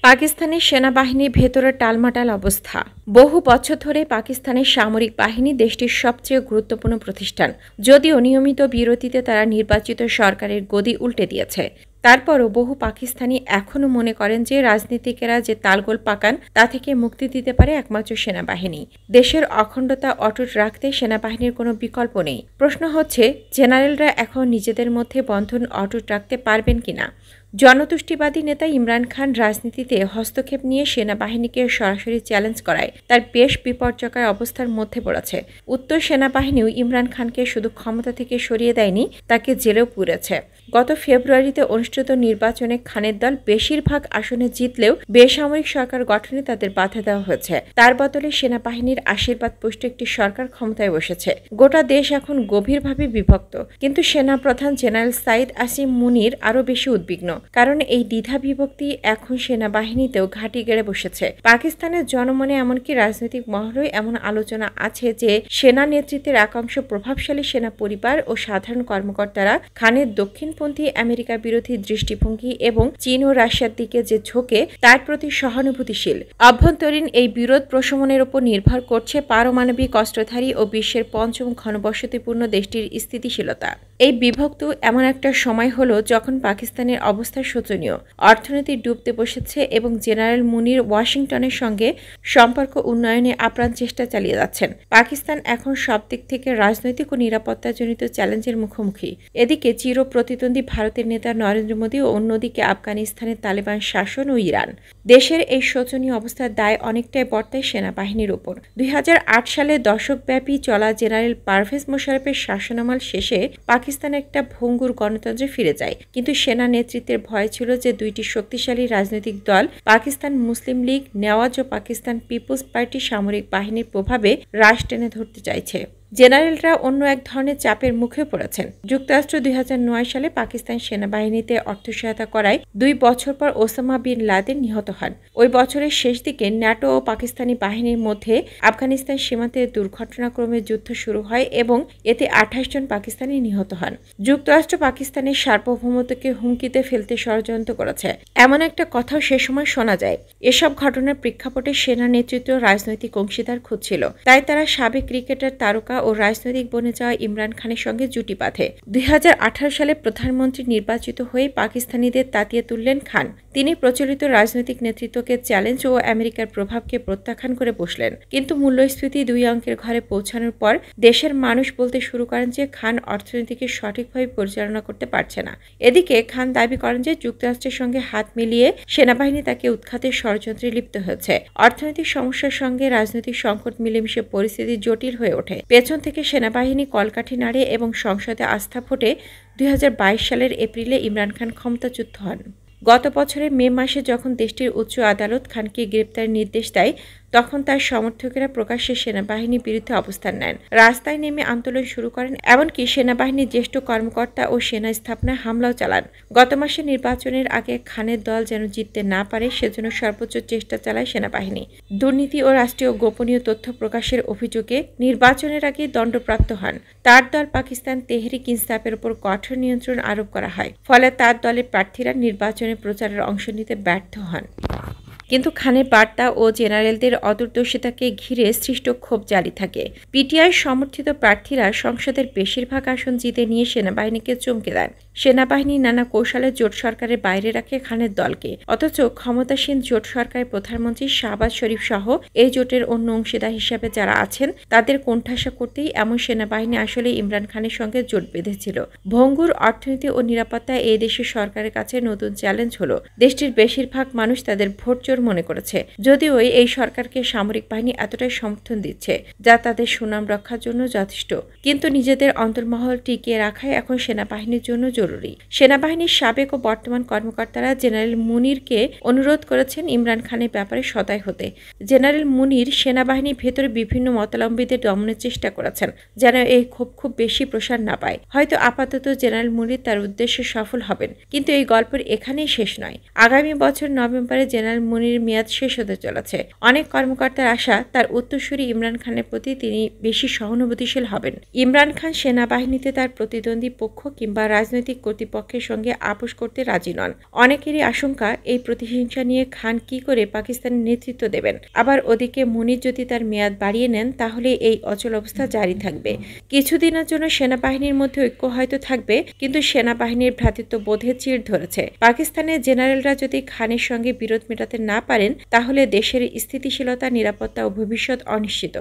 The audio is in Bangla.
পাকিস্তানের সেনাবাহিনীর ভেতরে টালমাটাল অবস্থা। বহু বছর ধরে পাকিস্তানের সামরিক বাহিনী দেশটির সবচেয়ে গুরুত্বপূর্ণ প্রতিষ্ঠান। যদিও নিয়মিত বিরতিতে তারা নির্বাচিত সরকারের গদি উল্টে দিয়েছে, তারপরও বহু পাকিস্তানি এখনও মনে করেন যে রাজনীতিকেরা যে তালগোল পাকান তা থেকে মুক্তি দিতে পারে একমাত্র সেনাবাহিনী। দেশের অখণ্ডতা অটুট রাখতে সেনাবাহিনীর কোনো বিকল্প নেই। প্রশ্ন হচ্ছে, জেনারেলরা এখন নিজেদের মধ্যে বন্ধন অটুট রাখতে পারবেন কিনা। জনতুষ্টিবাদী নেতা ইমরান খান রাজনীতিতে হস্তক্ষেপ নিয়ে সেনাবাহিনীকে সরাসরি চ্যালেঞ্জ করায় তার বেশ বিপর্যয়কর অবস্থার মধ্যে পড়েছে। উত্তর সেনাবাহিনীও ইমরান খানকে শুধু ক্ষমতা থেকে সরিয়ে দেয়নি, তাকে জেলেও পুরেছে। গত ফেব্রুয়ারিতে অনুষ্ঠিত নির্বাচনে খানের দল বেশিরভাগ আসনে জিতলেও বেসামরিক সরকার গঠনে তাদের বাধা দেওয়া হয়েছে। তার বদলে সেনাবাহিনীর আশীর্বাদ পুষ্ট একটি সরকার ক্ষমতায় বসেছে। গোটা দেশ এখন গভীরভাবে বিভক্ত, কিন্তু সেনাপ্রধান জেনারেল সাইদ আসিম মুনির আরও বেশি উদ্বিগ্ন, কারণ এই দ্বিধা বিভক্তি এখন সেনাবাহিনীতেও ঘাঁটি গেড়ে বসেছে। পাকিস্তানের জনমনে এমনকি রাজনৈতিক মহলেও এমন আলোচনা আছে যে সেনা নেতৃত্বের একাংশ প্রভাবশালী সেনা পরিবার ও সাধারণ কর্মকর্তারা খানের দক্ষিণপন্থী আমেরিকা বিরোধী দৃষ্টিভঙ্গি এবং চীন ও রাশিয়ার দিকে যে ঝোঁকে তার প্রতি সহানুভূতিশীল। অভ্যন্তরীণ এই বিরোধ প্রশমনের উপর নির্ভর করছে পারমাণবিক অস্ত্রধারী ও বিশ্বের পঞ্চম ঘনবসতিপূর্ণ দেশটির স্থিতিশীলতা। এই বিভক্ত এমন একটা সময় হলো যখন পাকিস্তানের অবস্থা শোচনীয়। অর্থনীতি ডুবতে বসেছে এবং জেনারেল মুনির ওয়াশিংটনের সঙ্গে সম্পর্ক উন্নয়নে আপ্রাণ চেষ্টা চালিয়ে যাচ্ছেন। পাকিস্তান এখন সব দিক থেকে রাজনৈতিক ও নিরাপত্তাজনিত চ্যালেঞ্জের মুখোমুখি। এদিকে চির প্রতিদ্বন্দ্বী ভারতের নেতা নরেন্দ্র মোদী ও অন্যদিকে আফগানিস্তানের তালেবান শাসন ও ইরান। দেশের এই শোচনীয় অবস্থার দায় অনেকটাই বর্তায় সেনাবাহিনীর ওপর। 2008 সালে দশকব্যাপী চলা জেনারেল পারভেজ মোশাররফের শাসনামল শেষে পাকিস্তান একটা ভঙ্গুর গণতন্ত্রে ফিরে যায়, কিন্তু সেনা নেতৃত্বের ভয় ছিল যে দুইটি শক্তিশালী রাজনৈতিক দল পাকিস্তান মুসলিম লীগ, নেওয়াজ ও পাকিস্তান পিপলস পার্টি সামরিক বাহিনীর প্রভাবে রাশ টেনে ধরতে চাইছে। জেনারেলরা অন্য এক ধরনের চাপের মুখে পড়েছেন। যুক্তরাষ্ট্র 2009 সালে পাকিস্তান সেনাবাহিনীতে অর্থ সহায়তা করায় 2 বছর পর ওসামা বিন লাদেন নিহত হন। ওই বছরের শেষ দিকে ন্যাটো ও পাকিস্তানি বাহিনীর মধ্যে আফগানিস্তান সীমান্তে দুর্ঘটনাক্রমে যুদ্ধ শুরু হয় এবং এতে 28 জন পাকিস্তানি নিহত হন। যুক্তরাষ্ট্র পাকিস্তানের সার্বভৌমত্বকে হুমকিতে ফেলতে ষড়যন্ত্র করেছে, এমন একটা কথাও সে সময় শোনা যায়। এসব ঘটনার প্রেক্ষাপটে সেনা নেতৃত্ব রাজনৈতিক অংশীদার খুঁজছিল, তাই তারা সাবেক ক্রিকেটার তারকা ও রাজনৈতিক বনে যাওয়া ইমরান খানের সঙ্গে জুটি বাঁধে। 2018 সালে প্রধানমন্ত্রী নির্বাচিত হয়ে পাকিস্তানিদের তাতিয়ে তুললেন খান। তিনি প্রচলিত রাজনৈতিক নেতৃত্বকে চ্যালেঞ্জ ও আমেরিকার প্রভাবকে প্রত্যাখ্যান করে বসলেন। কিন্তু মূল্যস্ফীতি 2 অঙ্কের ঘরে পৌঁছানোর পর দেশের মানুষ বলতে শুরু করেন যে খান অর্থনীতিকে সঠিকভাবে পরিচালনা করতে পারছে না। এদিকে খান দাবি করেন যে যুক্তরাষ্ট্রের সঙ্গে হাত মিলিয়ে সেনাবাহিনী তাকে উৎখাতের ষড়যন্ত্রে লিপ্ত হয়েছে। অর্থনৈতিক সমস্যার সঙ্গে রাজনৈতিক সংকট মিলেমিশে পরিস্থিতি জটিল হয়ে ওঠে। পেছন থেকে সেনাবাহিনী কলকাঠি নাড়ে এবং সংসদে আস্থা ভোটে 2022 সালের এপ্রিলে ইমরান খান ক্ষমতাচ্যুত হন। গত বছরের মে মাসে যখন দেশটির উচ্চ আদালত খানকে গ্রেপ্তারের নির্দেশ দেয়, তখন তার সমর্থকেরা প্রকাশ্যে সেনাবাহিনীর বিরুদ্ধে অবস্থান নেন, রাস্তায় নেমে আন্দোলন শুরু করেন, এমনকি সেনাবাহিনীর জ্যেষ্ঠ কর্মকর্তা ও সেনা স্থাপনায় হামলাও চালান। গত মাসে নির্বাচনের আগে খানের দল যেন জিততে না পারে সেজন্য সর্বোচ্চ চেষ্টা চালায় সেনাবাহিনী। দুর্নীতি ও রাষ্ট্রীয় গোপনীয় তথ্য প্রকাশের অভিযোগে নির্বাচনের আগে দণ্ডপ্রাপ্ত হন। তার দল পাকিস্তান তেহরিক ইনসাফের উপর কঠোর নিয়ন্ত্রণ আরোপ করা হয়, ফলে তার দলের প্রার্থীরা নির্বাচনে প্রচারের অংশ নিতে ব্যর্থ হন। কিন্তু খানের বার্তা ও জেনারেলদের অদূরদর্শিতাকে ঘিরে সৃষ্ট ক্ষোভ জারি থাকে। পিটিআই সমর্থিত প্রার্থীরা সংসদের বেশিরভাগ আসন জিতে নিয়ে সেনাবাহিনীকে চমকে দেন। সেনাবাহিনী নানা কৌশলে জোট সরকারের বাইরে রাখে খানের দলকে, অথচ ক্ষমতাসীন জোট সরকারের প্রধানমন্ত্রী শাহবাজ শরীফ সহ এই জোটের অন্য অংশীদার হিসেবে যারা আছেন তাদের কোণঠাসা করতেই এমন সেনাবাহিনী আসলে ইমরান খানের সঙ্গে জোট বেঁধেছিল। ভঙ্গুর অর্থনীতি ও নিরাপত্তা এই দেশের সরকারের কাছে নতুন চ্যালেঞ্জ হলো। দেশটির বেশিরভাগ মানুষ তাদের ভোট চোর মনে করেছে, যদিও এই সরকারকে সামরিক বাহিনী এতটাই সমর্থন দিচ্ছে যা তাদের সুনাম রক্ষার জন্য যথেষ্ট, কিন্তু নিজেদের অন্তর্মহল টিকিয়ে রাখাই এখন সেনাবাহিনীর জন্য জরুরি। সেনাবাহিনীর সাবেক ও বর্তমান কর্মকর্তারা জেনারেল মুনিরকে অনুরোধ করেছেন ইমরান খানের ব্যাপারে সদয় হতে। জেনারেল মুনির সেনাবাহিনীর ভেতরে বিভিন্ন মতাবলম্বীদের দমনের চেষ্টা করেছেন যেন এই ক্ষোভ খুব বেশি প্রসার না পায়। হয়তো আপাতত জেনারেল মুনির তার উদ্দেশ্যে সফল হবেন, কিন্তু এই গল্পের এখানেই শেষ নয়। আগামী বছর নভেম্বরে জেনারেল মুনির মেয়াদ শেষ হতে চলেছে। অনেক কর্মকর্তার আশা তার উত্তরসূরি ইমরান খানের প্রতি তিনি বেশি সহানুভূতিশীল হবেন। ইমরান খান সেনাবাহিনীতে তার প্রতিদ্বন্দ্বী পক্ষ কিংবা রাজনৈতিক রাজনৈতিক কর্তৃপক্ষের সঙ্গে আপোষ করতে রাজি নন। অনেকেরই আশঙ্কা, এই প্রতিহিংসা নিয়ে খান কি করে পাকিস্তানের নেতৃত্ব দেবেন। আবার ওদিকে মুনির যদি তার মেয়াদ বাড়িয়ে নেন, তাহলে এই অচল অবস্থা জারি থাকবে। কিছুদিনের জন্য সেনাবাহিনীর মধ্যে ঐক্য হয়তো থাকবে, কিন্তু সেনাবাহিনীর ভ্রাতৃত্ববোধে চিড় ধরেছে। পাকিস্তানের জেনারেলরা যদি খানের সঙ্গে বিরোধ মেটাতে না পারেন, তাহলে দেশের স্থিতিশীলতা, নিরাপত্তা ও ভবিষ্যৎ অনিশ্চিত।